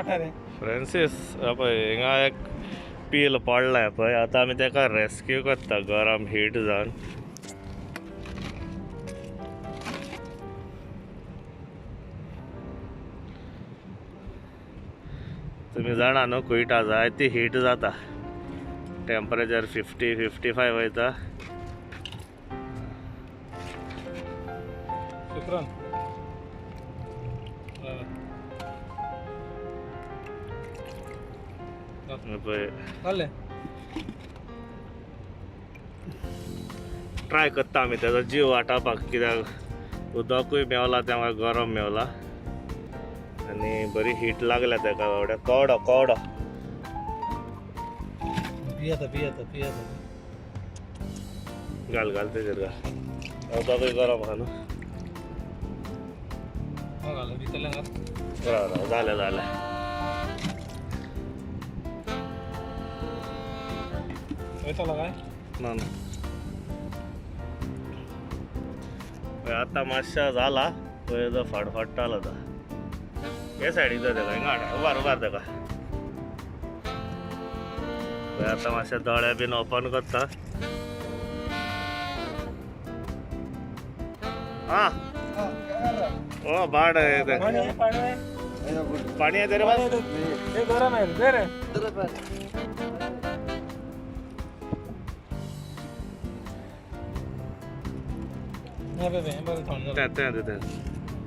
Francis पळय हिंगा एक पील पडलाय पळय आता आमी तेका रेस्क्यू करता गरम हीट जावन तुम्ही जाणा न्हू कुवेटा जाय ती हीट जाता टेम्परेचर 50-55 वयता ट्राय करता आमी तेजो जीव वाटावपाक कित्याक उदकूय मेवला तेव्हा गरम मेवला आनी बरी हीट लागल्या तेका एवढ्या कवडो कवडो घाल घाल तेजेर घाल उदकूय गरम आहा न्हू जालें जालें ना आता मातशा जाला पळय तो फडफडटालो तो हे सायडीक जा तेका हिंगा उबार उबार तेका पळय आता मातशे दोळे बीन ओपन करता हाँ ओ बाड पाणी आहे तेरे पास ये गरम है दे रे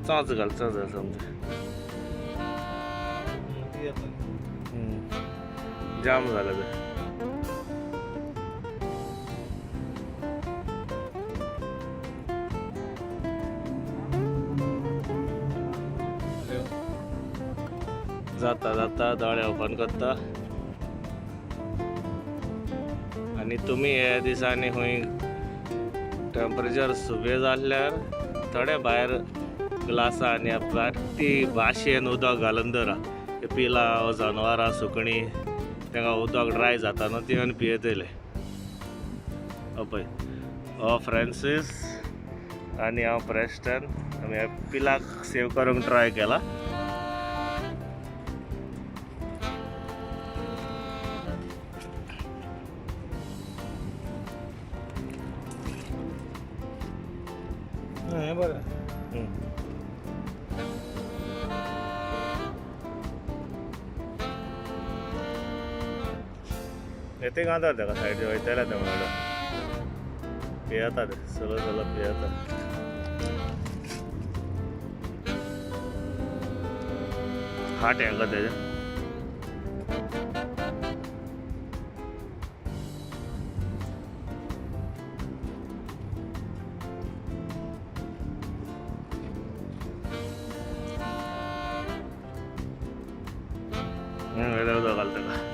चाच घाल चाच घाल समजा जाम झालं ते जाता जाता दोळे ओपन करता आणि तुम्ही हे दिसांनी हुंय टेम्परेचर सुबे जाल्ल्यार थोडे भायर ग्लासान या ती भाशेन उदक घालून दवरा पिलां जनावरां सुकणीं तांकां उदक ड्राय जाता न्हू ती येवन पियेतले पळय हो फ्रांसीस आनी हांव प्रेस्टन आमी ह्या पिलाक सेव करूंक ट्राय केला येते गांधार तेका सायडीन वयतले ते वांगडा पियेता ते सलो सलो पियेता हाट हेंका तेजे उदक घाल तेका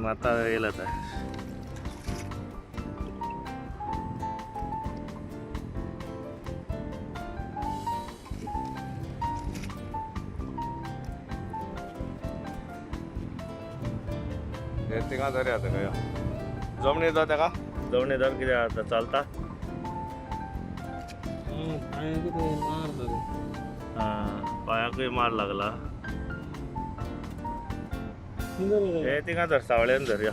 आता येईल आता थिंगा धर आता काय जमणी येता तेका जमणी धर कितें आता चलता पांयाकूय मार लागला हे थिंगा धर सावळ्यान धरया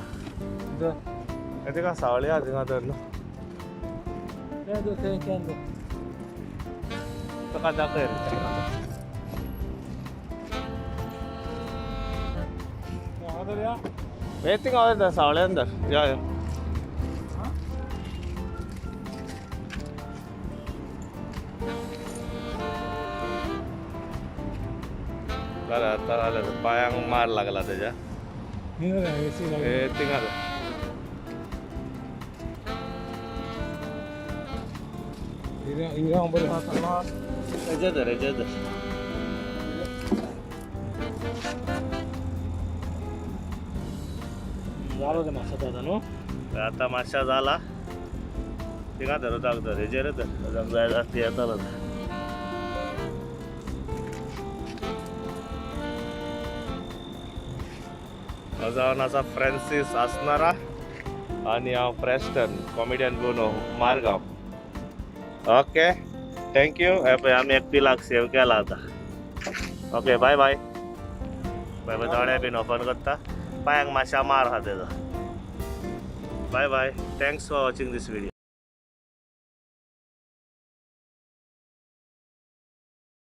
हे थिंगा सावळी आहा थिंगा धर न्हू ताका दाखय हे थिंगा धर सावळ्यान धर या जालें आतां जालें पांयांक मार लागला तेज्या हे थिंगा हेजे धर हेजे धर जालो ते मातसो दादा न्हू आता मातशा जाला थिंगा धर उदक धर हेजेर धर उदक जाय जाल्यार येतालो हो जावन आसा फ्रांसीस आसनारा आनी हांव प्रेस्टन कॉमेडियन बोनो मारगांव ओके थँक्यू हे पळय आमी एक पिलाक सेव केला आतां okay bye bye bye bye दोळे बीन ओपन करता पांयांक मातशा मार आहा तेजो bye bye thanks for watching this video